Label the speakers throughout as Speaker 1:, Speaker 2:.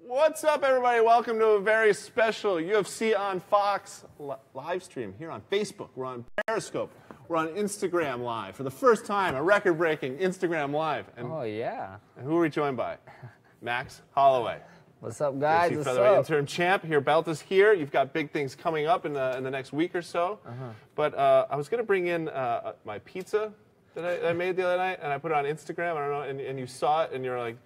Speaker 1: What's up, everybody? Welcome to a very special UFC on Fox live stream here on Facebook. We're on Periscope. We're on Instagram Live. For the first time, a record-breaking Instagram Live. And,
Speaker 2: oh, yeah.
Speaker 1: And who are we joined by? Max Holloway.
Speaker 2: What's up, guys?
Speaker 1: UFC featherweight interim champ. Your belt is here. You've got big things coming up in the next week or so. But I was going to bring in my pizza that I made the other night, and I put it on Instagram. I don't know, and you saw it, and you were like,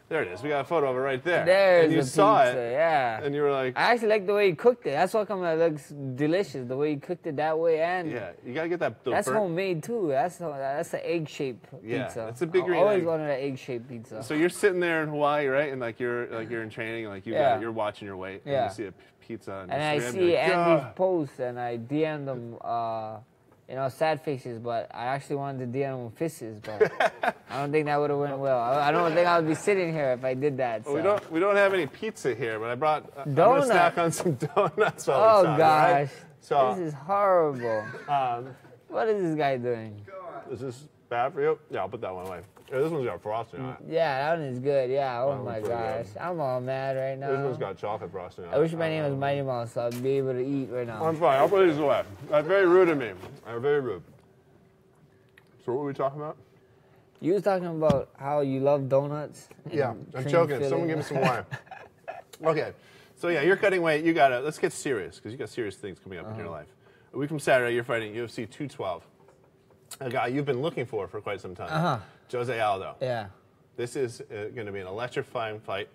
Speaker 1: there it is. We got a photo of it right there.
Speaker 2: There's
Speaker 1: and you
Speaker 2: the
Speaker 1: saw
Speaker 2: pizza,
Speaker 1: it,
Speaker 2: yeah.
Speaker 1: And you were like,
Speaker 2: I actually like the way you cooked it. That's why come it looks delicious. The way you cooked it that way, and
Speaker 1: yeah, you gotta get that.
Speaker 2: That's homemade too. That's an egg-shaped pizza.
Speaker 1: Yeah, it's a big green.
Speaker 2: I always wanted an egg-shaped pizza.
Speaker 1: So you're sitting there in Hawaii, right? And you're in training, and you're watching your weight.
Speaker 2: Yeah.
Speaker 1: And you see a pizza. On
Speaker 2: and I see
Speaker 1: like,
Speaker 2: Andy's posts, and I DM them. Sad faces, but I actually wanted to DM them fisses, but I don't think that would have went well. I don't think I would be sitting here if I did that. So.
Speaker 1: Well, we don't have any pizza here, but I brought I'm
Speaker 2: gonna
Speaker 1: snack on some donuts.
Speaker 2: Oh
Speaker 1: gosh,
Speaker 2: right?
Speaker 1: So,
Speaker 2: this is horrible. What is this guy doing?
Speaker 1: Is this bad for you? Yeah, I'll put that one away. Yeah, this one's got frosting on it.
Speaker 2: Yeah, that one is good. Yeah. Oh
Speaker 1: That
Speaker 2: my
Speaker 1: one's
Speaker 2: gosh,
Speaker 1: good.
Speaker 2: I'm all mad right now.
Speaker 1: This one's got chocolate frosting on it.
Speaker 2: I wish my name was Mighty Mouse, so I'd be able to eat right now.
Speaker 1: I'm fine. I'll put these away. That's very rude of me. I'm very rude. So what were we talking about?
Speaker 2: You was talking about how you love donuts.
Speaker 1: Yeah, I'm joking. Someone give me some wine. Okay, so yeah, you're cutting weight. Let's get serious, because you got serious things coming up in your life. A week from Saturday, you're fighting UFC 212. A guy you've been looking for quite some time. Jose Aldo.
Speaker 2: Yeah.
Speaker 1: This is going to be an electrifying fight,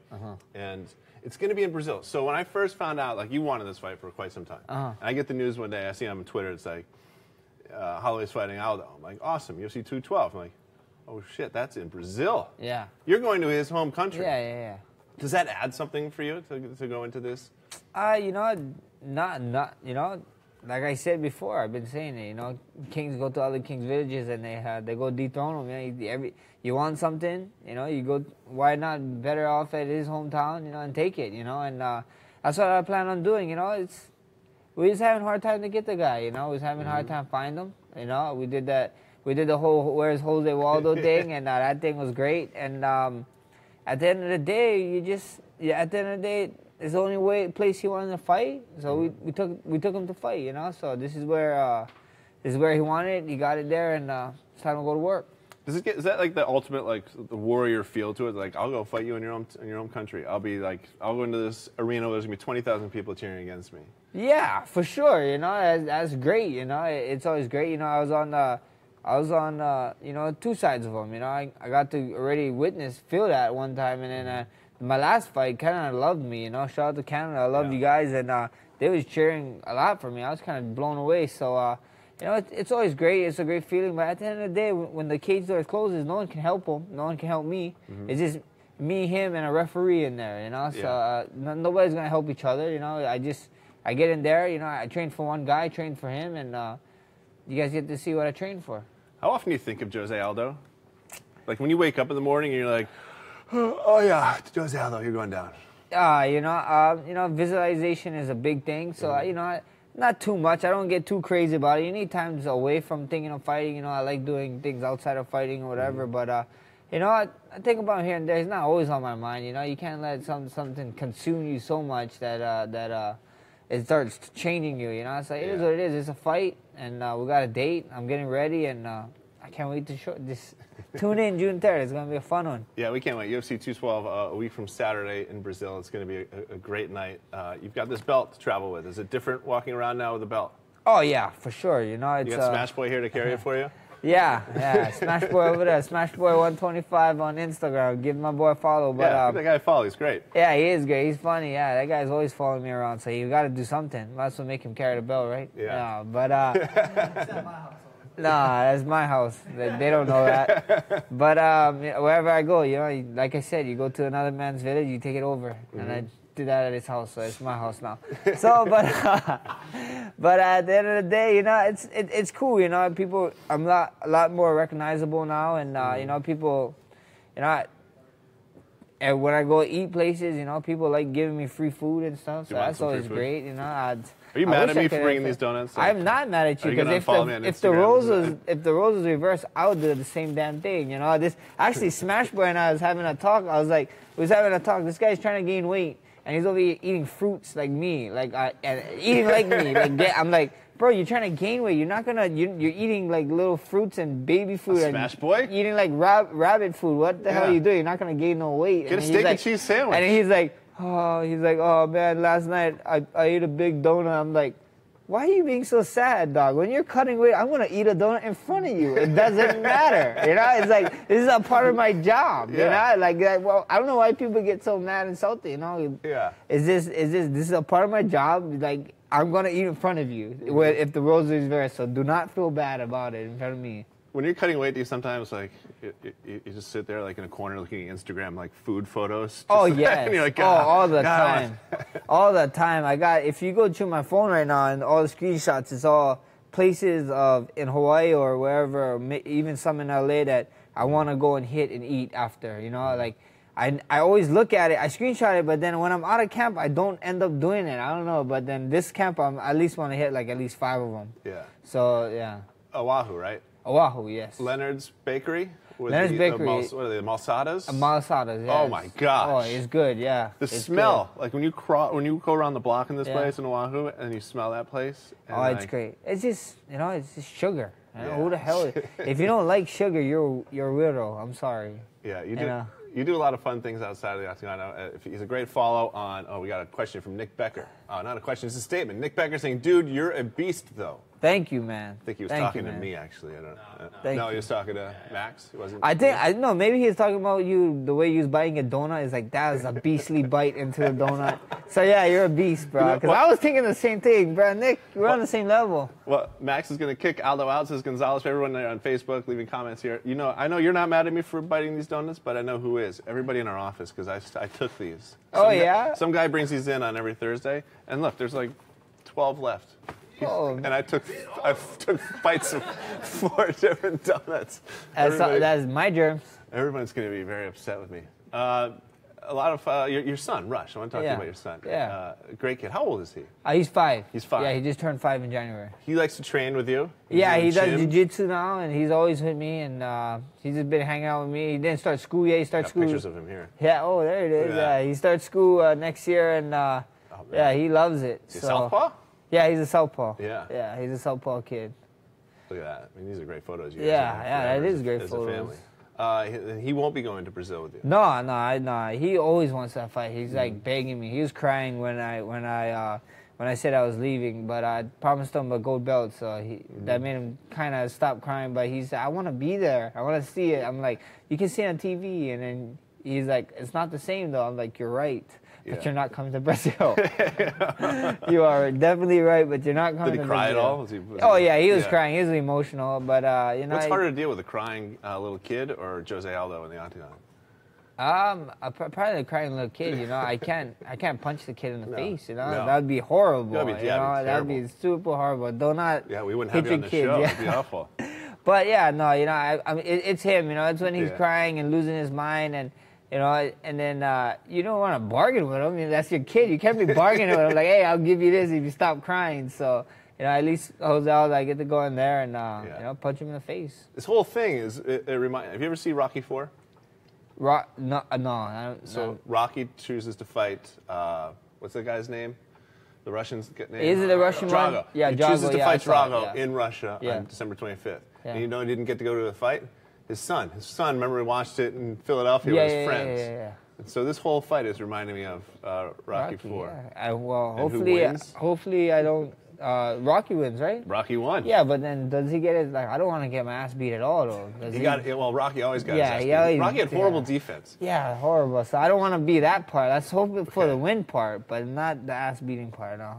Speaker 1: and it's going to be in Brazil. So when I first found out, you wanted this fight for quite some time, and I get the news one day, I see on Twitter, it's like, Holloway's fighting Aldo. I'm like, awesome, UFC 212. I'm like, oh shit, that's in Brazil.
Speaker 2: Yeah.
Speaker 1: You're going to his home country.
Speaker 2: Yeah.
Speaker 1: Does that add something for you to go into this?
Speaker 2: Not like I said before, I've been saying it, kings go to other kings' villages and they go dethrone them. You want something, you go, why not better off at his hometown, and take it, and that's what I plan on doing, we was having a hard time to get the guy, we was having a hard time to find him, we did the whole where's Jose Aldo thing, and that thing was great, and at the end of the day, it's the only place he wanted to fight, so we took him to fight, so this is where he wanted it, he got it there, and it's time to go to work.
Speaker 1: Is that like the ultimate the warrior feel to it? Like, I'll go fight you in your own country. I'll go into this arena where there's gonna be 20,000 people cheering against me. Yeah,
Speaker 2: for sure. That's great. It's always great. I was on two sides of them. I got to already feel that one time, and then my last fight, Canada loved me. Shout out to Canada. I love you guys, and they was cheering a lot for me. I was kind of blown away. So. It's always great. It's a great feeling. But at the end of the day, when the cage door closes, no one can help him. No one can help me. It's just me, him, and a referee in there. So nobody's gonna help each other. I get in there. I train for one guy, train for him, and you guys get to see what I train for.
Speaker 1: How often do you think of Jose Aldo? Like when you wake up in the morning and you're like, oh yeah, Jose Aldo, you're going down.
Speaker 2: Visualization is a big thing. So not too much. I don't get too crazy about it. You need times away from thinking of fighting. I like doing things outside of fighting or whatever. But, I think about here and there. It's not always on my mind. You can't let something consume you so much that it starts changing you. It's like, it is what it is. It's a fight, and we got a date. I'm getting ready, and I can't wait to just tune in June 3rd. It's going to be a fun one.
Speaker 1: Yeah, we can't wait. UFC 212 a week from Saturday in Brazil. It's going to be a great night. You've got this belt to travel with. Is it different walking around now with a belt?
Speaker 2: Oh, yeah, for sure.
Speaker 1: You got Smash Boy here to carry it for you?
Speaker 2: Yeah. Smash Boy over there. Smash Boy 125 on Instagram. Give my boy a follow. But,
Speaker 1: give that guy a follow. He's great.
Speaker 2: Yeah, he is great. He's funny. Yeah, that guy's always following me around. So you got to do something. Might as well make him carry the belt, right?
Speaker 1: Yeah.
Speaker 2: But nah, that's my house. They don't know that. But wherever I go, like I said, you go to another man's village, you take it over, and I do that at his house, so it's my house now. So, but at the end of the day, it's cool. People, I'm a lot more recognizable now, and people, and when I go eat places, you know, people like giving me free food and stuff. So that's always great, you know.
Speaker 1: Are you mad at me for bringing these donuts? Like,
Speaker 2: I'm not mad at you because if the roles was reversed, I would do the same damn thing. You know, this actually Smash Boy and I was having a talk. We was having a talk. This guy's trying to gain weight, and he's over here eating fruits like me, and eating like me. I'm like, bro, you're trying to gain weight. You're not gonna. You're eating like little fruits and baby food.
Speaker 1: Smash Boy?
Speaker 2: Eating like rabbit food. What the hell are you doing? You're not gonna gain no weight.
Speaker 1: Get a steak and cheese sandwich.
Speaker 2: And he's like, oh man, last night I ate a big donut. I'm like, why are you being so sad, dog? When you're cutting weight, I'm gonna eat a donut in front of you. It doesn't matter, you know. It's like this is a part of my job, you know. Like, well, I don't know why people get so mad and salty, you know.
Speaker 1: Yeah.
Speaker 2: This is a part of my job? Like, I'm gonna eat in front of you if the roles is reversed. So do not feel bad about it in front of me.
Speaker 1: When you're cutting weight, do you sometimes like you just sit there like in a corner looking at Instagram like food photos?
Speaker 2: Oh yes.
Speaker 1: And you're like,
Speaker 2: all the time, all the time. If you go to my phone right now and all the screenshots, it's all places in Hawaii or wherever, or even some in LA that I want to go and hit and eat after. You know, like I always look at it, I screenshot it, but then when I'm out of camp, I don't end up doing it. I don't know, but then this camp, I at least want to hit like at least 5 of them.
Speaker 1: Yeah.
Speaker 2: So yeah.
Speaker 1: Oahu, right?
Speaker 2: Oahu, yes.
Speaker 1: Leonard's Bakery?
Speaker 2: Leonard's Bakery.
Speaker 1: What are they, the Malsadas?
Speaker 2: Malsadas, yeah.
Speaker 1: Oh my gosh.
Speaker 2: Oh, it's good, yeah.
Speaker 1: The smell, like when you go around the block in this place in Oahu and you smell that place.
Speaker 2: Oh, it's great. It's just, you know, it's just sugar. You know, who the hell? If you don't like sugar, you're a weirdo. I'm sorry.
Speaker 1: Yeah, you do. You do a lot of fun things outside of the octagon. He's a great follow on. Oh, we got a question from Nick Becker. Not a question, it's a statement. Nick Becker saying, "Dude, you're a beast, though."
Speaker 2: Thank you, man.
Speaker 1: I think he was talking to me, actually. I don't. No, he was talking to Max. He wasn't.
Speaker 2: No. Maybe he was talking about you. The way you was biting a donut is like that is a beastly bite into a donut. So yeah, you're a beast, bro. Because I was thinking the same thing, bro. Nick, we're on the same level.
Speaker 1: Well, Max is gonna kick Aldo out. Says Gonzalez. For everyone there on Facebook, leaving comments here. You know, I know you're not mad at me for biting these donuts, but I know who is. Everybody in our office, because I took these. Some guy brings these in on every Thursday, and look, there's like 12 left. And I took bites of 4 different donuts.
Speaker 2: That's my germs.
Speaker 1: Everyone's going to be very upset with me. A lot of your son, Rush. I want to talk to you about your son.
Speaker 2: Yeah.
Speaker 1: Great kid. How old is he?
Speaker 2: He's 5.
Speaker 1: He's 5.
Speaker 2: Yeah, he just turned 5 in January.
Speaker 1: He likes to train with you?
Speaker 2: He does jiu-jitsu now, and he's always with me, and he's just been hanging out with me. He didn't start school yet. He starts school.
Speaker 1: Pictures of him here.
Speaker 2: Yeah, oh, there it is. Yeah, he starts school next year, and yeah, he loves it.
Speaker 1: Is he southpaw?
Speaker 2: Yeah, he's a southpaw.
Speaker 1: Yeah.
Speaker 2: Yeah, he's a southpaw kid.
Speaker 1: Look at that. I mean, these are great photos.
Speaker 2: That is great photos.
Speaker 1: A family. He won't be going to Brazil with you.
Speaker 2: No. He always wants that fight. He's like begging me. He was crying when I said I was leaving, but I promised him a gold belt, so that made him kind of stop crying. But he said, "I want to be there. I want to see it." I'm like, "You can see it on TV," and then he's like, "It's not the same though." I'm like, "You're right." But you're not coming to Brazil. You are definitely right, but you're not coming to Brazil. Did he cry at all? He was crying. He was emotional, but you know.
Speaker 1: What's harder to deal with, a crying little kid or Jose Aldo in the octagon?
Speaker 2: Probably the crying little kid. You know, I can't punch the kid in the face. You know, that'd be horrible. That'd be super horrible.
Speaker 1: We wouldn't have you on the show. It'd be awful.
Speaker 2: But yeah, no, you know, I mean, it's him. You know, it's when he's crying and losing his mind and. You know, and then you don't want to bargain with him. I mean, that's your kid. You can't be bargaining with him like, hey, I'll give you this if you stop crying. So, you know, at least Jose Aldo, I get to go in there and, you know, punch him in the face.
Speaker 1: This whole thing is, have you ever seen Rocky IV?
Speaker 2: No.
Speaker 1: So Rocky chooses to fight, what's the guy's name? The Russian's name?
Speaker 2: Is it the Russian
Speaker 1: Drago.
Speaker 2: one? Yeah,
Speaker 1: he chooses to fight Drago in Russia on December 25th. Yeah. And you know he didn't get to go to the fight? His son, remember we watched it in Philadelphia with his friends. Yeah. And so this whole fight is reminding me of Rocky IV.
Speaker 2: Yeah. Well, hopefully I don't. Rocky wins, right?
Speaker 1: Rocky won.
Speaker 2: Yeah, but then does he get it? Like, I don't want to get my ass beat at all, though.
Speaker 1: Rocky always got his ass beat. Rocky had horrible defense.
Speaker 2: Yeah, horrible. So I don't want to be that part. Let's hope for the win part, but not the ass beating part. No,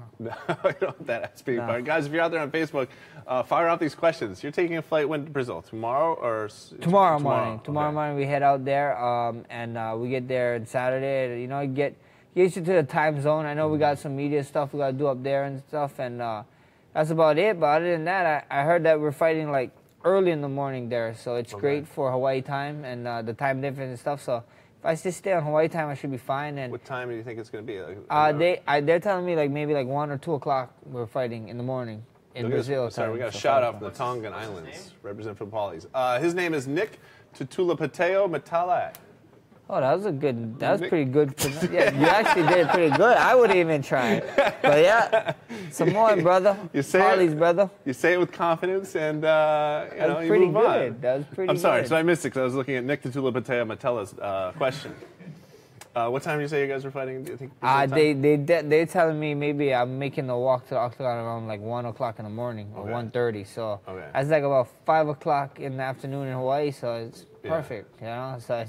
Speaker 1: I don't want that ass beating part. Guys, if you're out there on Facebook, fire out these questions. You're taking a flight when to Brazil? Tomorrow or
Speaker 2: tomorrow morning? Tomorrow morning we head out there, and we get there on Saturday. You know, get used to the time zone. I know we got some media stuff we got to do up there and stuff, and that's about it. But other than that, I heard that we're fighting like early in the morning there, so it's great for Hawaii time and the time difference and stuff. So If I just stay on Hawaii time, I should be fine. And
Speaker 1: what time do you think it's going to be?
Speaker 2: They're telling me like maybe like 1 or 2 o'clock we're fighting in the morning in Brazil.
Speaker 1: Sorry, we got a shout out from the Tongan Islands, represent for the Pollies. His name is Nick Tutulapateo Matalae.
Speaker 2: Oh, that was pretty good. Yeah, you actually did pretty good. I wouldn't even try it. But yeah, Samoan brother, Polly's brother.
Speaker 1: You say it with confidence, and you know, you
Speaker 2: pretty
Speaker 1: move
Speaker 2: good.
Speaker 1: on.
Speaker 2: That was pretty good.
Speaker 1: I'm sorry, so I missed it because I was looking at Nick Tutulapateo Matala's question. What time did you say you guys were fighting? Do you think
Speaker 2: they're telling me maybe I'm making the walk to the octagon around like 1 o'clock in the morning or 1:30. So that's like about 5 o'clock in the afternoon in Hawaii. So it's perfect, you know. So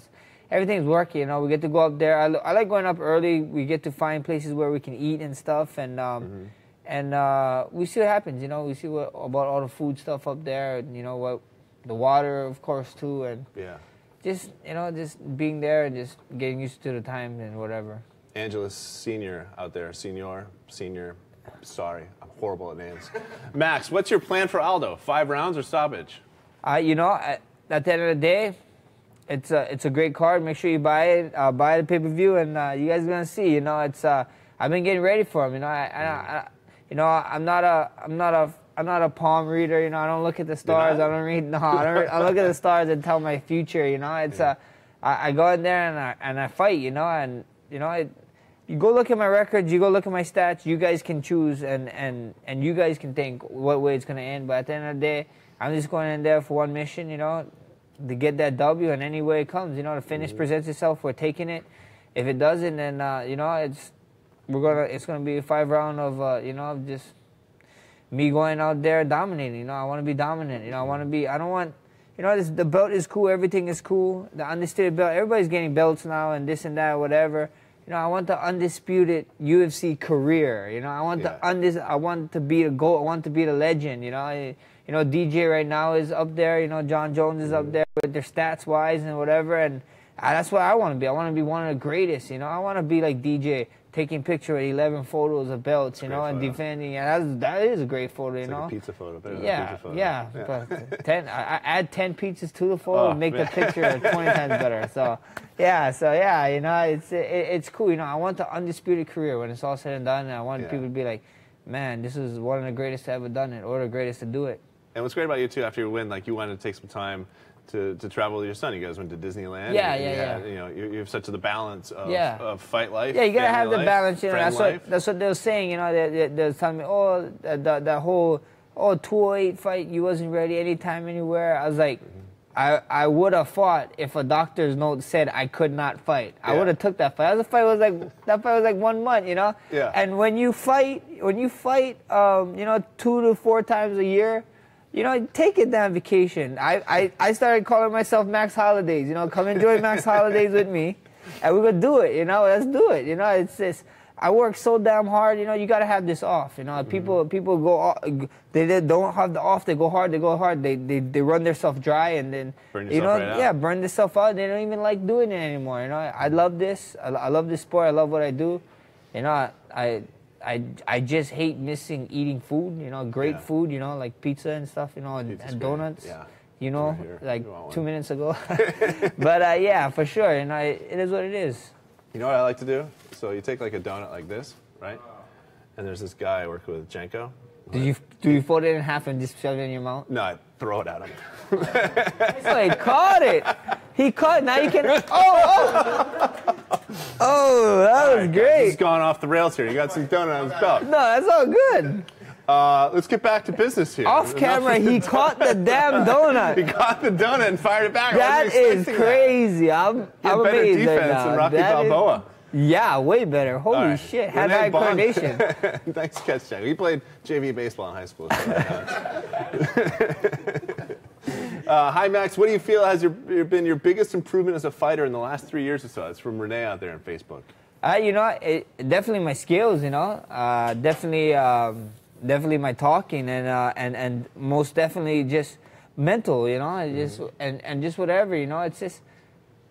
Speaker 2: everything's working, you know. We get to go up there. I like going up early. We get to find places where we can eat and stuff, and we see what happens, you know. We see about all the food stuff up there, and, you know, what the water, of course, too, and just, you know, just being there and just getting used to the time and whatever.
Speaker 1: Angeles Senior out there, Senior. Sorry, I'm horrible at names. Max, what's your plan for Aldo? 5 rounds or stoppage?
Speaker 2: You know, at the end of the day, it's a great card. Make sure you buy it. Buy the pay-per-view, and you guys are gonna see. You know, it's I've been getting ready for him. You know, I'm not a palm reader. You know, I don't look at the stars. I don't read. No, I look at the stars and tell my future. You know, it's I go in there and I fight. You know, and you know, you go look at my records. You go look at my stats. You guys can choose and you guys can think what way it's gonna end. But at the end of the day, I'm just going in there for one mission. You know, to get that W, and any way it comes, you know, the finish presents itself, we're taking it. If it doesn't, then you know, it's gonna be a 5 round of you know, just me going out there dominating. You know, I want to be dominant. You know, I don't want, you know, the belt is cool, everything is cool. The undisputed belt, everybody's getting belts now and this and that, whatever. You know, I want the undisputed UFC career. You know, I want I want to be the GOAT. I want to be the legend. You know, DJ right now is up there. You know, John Jones is up there with their stats wise and whatever. And that's what I want to be. I want to be one of the greatest. You know, I want to be like DJ, taking picture of 11 photos of belts. You know, and defending. And that is a great photo. You know,
Speaker 1: like a pizza photo.
Speaker 2: Yeah. But 10. I add 10 pizzas to the photo and make the picture 20 times better. So yeah. You know, it's cool. You know, I want the undisputed career when it's all said and done. And I want people to be like, man, this is one of the greatest to ever done it, or the greatest to do it.
Speaker 1: And what's great about you, too, after your win, like, you wanted to take some time to travel with your son. You guys went to Disneyland.
Speaker 2: Yeah.
Speaker 1: You know, you have such the balance of fight life.
Speaker 2: Yeah, you gotta have the balance. You know, that's what they were saying. You know, they were telling me, that whole 208 fight, you wasn't ready anytime, anywhere. I was like, I would have fought if a doctor's note said I could not fight. I would have took that fight. That fight was like 1 month, you know.
Speaker 1: Yeah.
Speaker 2: And when you fight, you know, 2 to 4 times a year. You know, take a damn vacation. I started calling myself Max Holidays. You know, come enjoy Max Holidays with me, and we're gonna do it. You know, let's do it. You know, it's just I work so damn hard. You know, you gotta have this off. You know, people go off, they don't have the off. They go hard. They run themselves dry, and then
Speaker 1: burn
Speaker 2: themselves out. They don't even like doing it anymore. You know, I love this. I love this sport. I love what I do. You know, I just hate missing eating food, you know, great food, you know, like pizza and stuff, you know, and donuts, you know, like 2 minutes ago. But yeah, for sure, you know, it is what it is.
Speaker 1: You know what I like to do? So you take like a donut like this, right? And there's this guy I work with, Jenko.
Speaker 2: Do you fold it in half and just shove it in your mouth?
Speaker 1: No, I throw it at him.
Speaker 2: So he caught it. He caught it. Now you can. Oh, that was great.
Speaker 1: This has gone off the rails here. You got some donut on his belt.
Speaker 2: No, that's all good.
Speaker 1: Let's get back to business here.
Speaker 2: Off camera, he caught the damn donut.
Speaker 1: He caught the donut and fired it back.
Speaker 2: That is crazy. I'm
Speaker 1: better
Speaker 2: amazed
Speaker 1: defense
Speaker 2: right now.
Speaker 1: than Rocky Balboa.
Speaker 2: Yeah, way better. Holy shit. Had coordination.
Speaker 1: Thanks, catch, Jack. He played JV baseball in high school. Hi, Max. What do you feel has been your biggest improvement as a fighter in the last 3 years or so? It's from Renee out there on Facebook.
Speaker 2: You know, definitely my skills, you know. Definitely my talking and most definitely just mental, you know. Just and just whatever, you know. It's just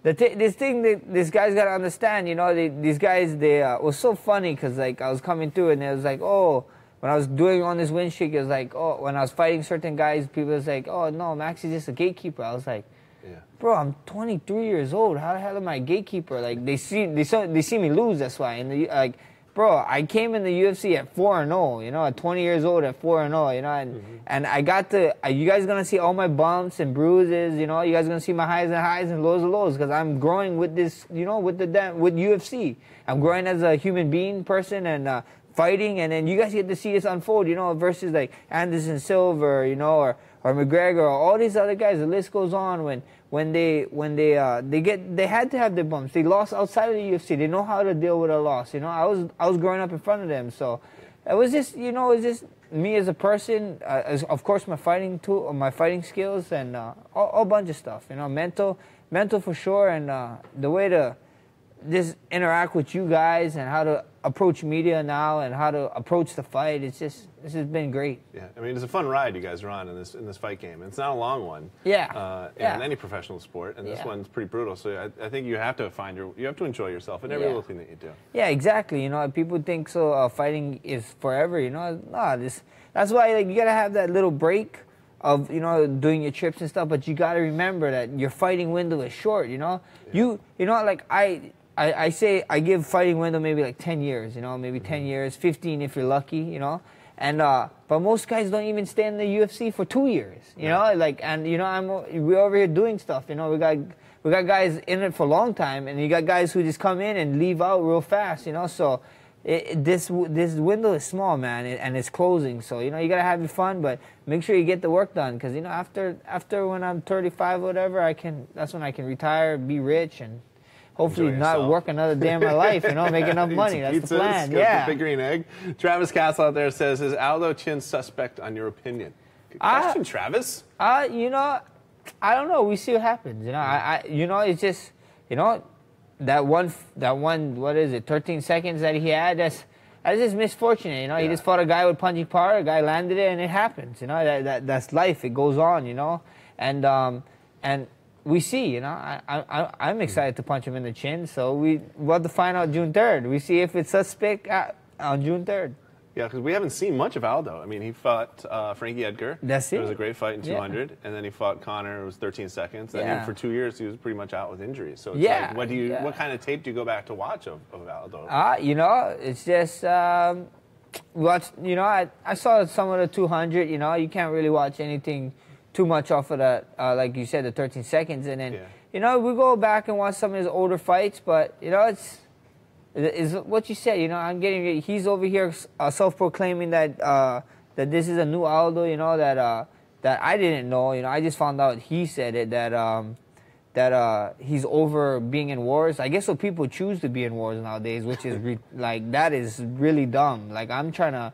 Speaker 2: this thing that this guy's got to understand, you know. These guys, they was so funny because like I was coming through and it was like, oh, when I was doing on this win streak, it was like, oh, when I was fighting certain guys, people was like, oh no, Max is just a gatekeeper. I was like,
Speaker 1: Yeah.
Speaker 2: Bro, I'm 23 years old. How the hell am I a gatekeeper? Like they see me lose. That's why. And like, bro, I came in the UFC at 4-0. You know, at 20 years old at 4-0. You know, and I got to. You guys gonna see all my bumps and bruises. You know, you guys gonna see my highs and lows because I'm growing with this. You know, with UFC. I'm growing as a human being, person, and fighting. And then you guys get to see this unfold. You know, versus like Anderson Silva. You know, or McGregor, or all these other guys. The list goes on. When they had to have their bumps. They lost outside of the UFC. They know how to deal with a loss. You know, I was growing up in front of them, so it was just, you know, it was just me as a person. Of course, my fighting skills, and a bunch of stuff. You know, mental for sure, and the way to just interact with you guys and how to approach media now and how to approach the fight. This has been great.
Speaker 1: Yeah, I mean, it's a fun ride you guys are on in this fight game. It's not a long one.
Speaker 2: Yeah.
Speaker 1: In any professional sport, and this one's pretty brutal. So I think you have to enjoy yourself in every little thing that you do.
Speaker 2: Yeah, exactly. You know, people think fighting is forever. You know, that's why like you gotta have that little break of, you know, doing your trips and stuff. But you gotta remember that your fighting window is short. You know, you know, like I say I give fighting window maybe like 10 years, you know, maybe 10 years, 15 if you're lucky, you know. And but most guys don't even stay in the UFC for 2 years, you know, like, and you know, we're over here doing stuff, you know. We got guys in it for a long time, and you got guys who just come in and leave out real fast, you know. So this window is small, man, and it's closing. So, you know, you gotta have your fun, but make sure you get the work done, because, you know, after when I'm 35 or whatever, that's when I can retire, be rich, and hopefully not work another day in my life, you know, make enough money. That's the plan. Yeah.
Speaker 1: The big green egg. Travis Castle out there says, is Aldo Chin suspect on your opinion? Good question, Travis.
Speaker 2: You know, I don't know. We see what happens. You know, you know, it's just, you know, that one, what is it, 13 seconds that he had, that's just misfortunate. You know, he just fought a guy with punching power, a guy landed it, and it happens. You know, that's life. It goes on, you know. And we see, you know, I'm excited to punch him in the chin. So we'll have to find out June 3rd. We see if it's suspect on June 3rd.
Speaker 1: Yeah, because we haven't seen much of Aldo. I mean, he fought Frankie Edgar.
Speaker 2: That's it.
Speaker 1: It was a great fight in 200. And then he fought Conor. It was 13 seconds. And then for 2 years, he was pretty much out with injuries. So it's like, what kind of tape do you go back to watch of Aldo?
Speaker 2: You know, it's just, you know, I saw some of the 200. You know, you can't really watch anything too much off of that, like you said, the 13 seconds. And then, you know, we go back and watch some of his older fights, but, you know, it's what you said, you know, he's over here self-proclaiming that that this is a new Aldo, you know, that I didn't know, you know, I just found out he said it, that he's over being in wars. I guess so people choose to be in wars nowadays, which is like, that is really dumb. Like, I'm trying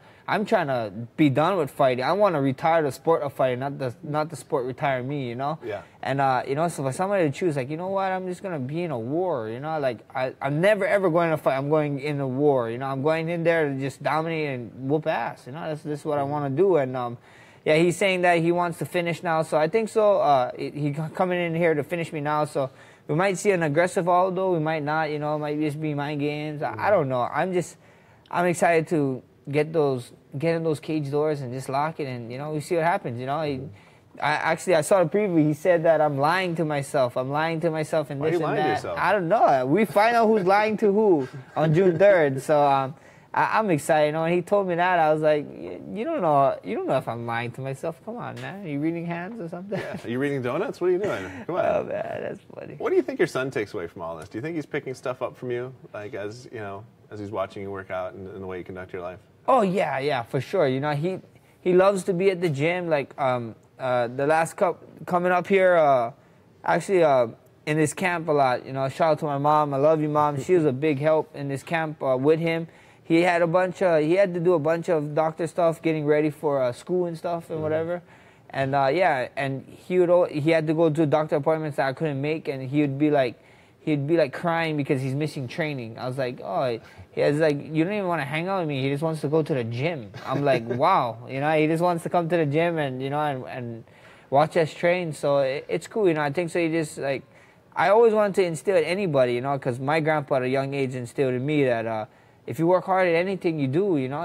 Speaker 2: to be done with fighting. I want to retire the sport of fighting, not the sport retire me, you know?
Speaker 1: Yeah.
Speaker 2: And, you know, so for somebody to choose, like, you know what, I'm just going to be in a war, you know? Like, I'm never, ever going to fight. I'm going in a war, you know? I'm going in there to just dominate and whoop ass, you know? This is what I want to do. And, yeah, he's saying that he wants to finish now. So I think so. He coming in here to finish me now. So we might see an aggressive Aldo. We might not, you know, it might just be mind games. I don't know. I'm excited to get in those cage doors and just lock it, and, you know, we see what happens, you know. I saw the preview. He said that I'm lying to myself. I'm lying to myself and
Speaker 1: this and that. Why are you lying to yourself?
Speaker 2: I don't know. We find out who's lying to who on June 3rd. So I'm excited, you know. And he told me that. I was like, you don't know if I'm lying to myself. Come on, man. Are you reading hands or something?
Speaker 1: Yeah. Are you reading donuts? What are you doing? Come on.
Speaker 2: Oh, man, that's funny.
Speaker 1: What do you think your son takes away from all this? Do you think he's picking stuff up from you, like, as you know, as he's watching you work out and the way you conduct your life?
Speaker 2: Oh yeah, for sure. You know, he loves to be at the gym. Like the last cup coming up here, actually in this camp a lot. You know, shout out to my mom. I love you, Mom. She was a big help in this camp with him. He had to do a bunch of doctor stuff, getting ready for school and stuff and whatever. And and he had to go to doctor appointments that I couldn't make, and he'd be like crying because he's missing training. I was like, oh. He was like, you don't even want to hang out with me. He just wants to go to the gym. I'm like, wow. You know, he just wants to come to the gym and, you know, and watch us train. So it's cool, you know. I think so. He just, like, I always wanted to instill in anybody, you know, because my grandpa at a young age instilled in me that if you work hard at anything you do, you know,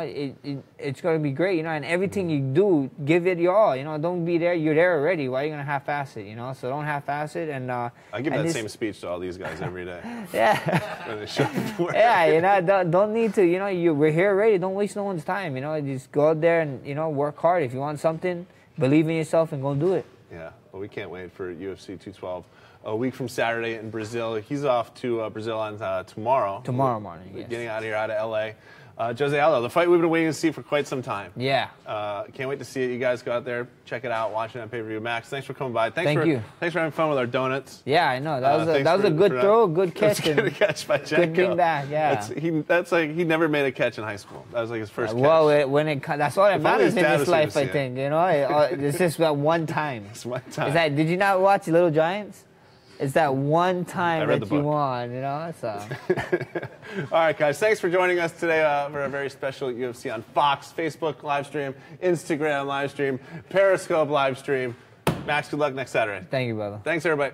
Speaker 2: it's going to be great, you know, and everything you do, give it your all, you know, don't be there, you're there already, why are you going to half-ass it, you know, so don't half-ass it, and
Speaker 1: I give that same speech to all these guys every day.
Speaker 2: Yeah.
Speaker 1: When they show up to work.
Speaker 2: Yeah, you know, don't need to, you know, we're here already, don't waste no one's time, you know, just go out there and, you know, work hard. If you want something, believe in yourself and go do it.
Speaker 1: Yeah, well, we can't wait for UFC 212. A week from Saturday in Brazil. He's off to Brazil on tomorrow.
Speaker 2: Tomorrow morning, yes.
Speaker 1: Getting out of here, out of L.A. Jose Aldo, the fight we've been waiting to see for quite some time.
Speaker 2: Yeah.
Speaker 1: Can't wait to see it. You guys go out there, check it out, watch it on pay-per-view. Max, thanks for coming by.
Speaker 2: Thank you.
Speaker 1: Thanks for having fun with our donuts.
Speaker 2: Yeah, I know. That was a good throw, good catch.
Speaker 1: Good catch by Jacko.
Speaker 2: Good being back, yeah.
Speaker 1: That's like, he never made a catch in high school. That was like his first catch.
Speaker 2: Well, that's all that matters in this life, I think. You know, it's just that one time.
Speaker 1: It's one time.
Speaker 2: Did you not watch Little Giants? It's that one time that you won, you know? So.
Speaker 1: All right, guys. Thanks for joining us today for a very special UFC on Fox, Facebook live stream, Instagram live stream, Periscope live stream. Max, good luck next Saturday.
Speaker 2: Thank you, brother.
Speaker 1: Thanks, everybody.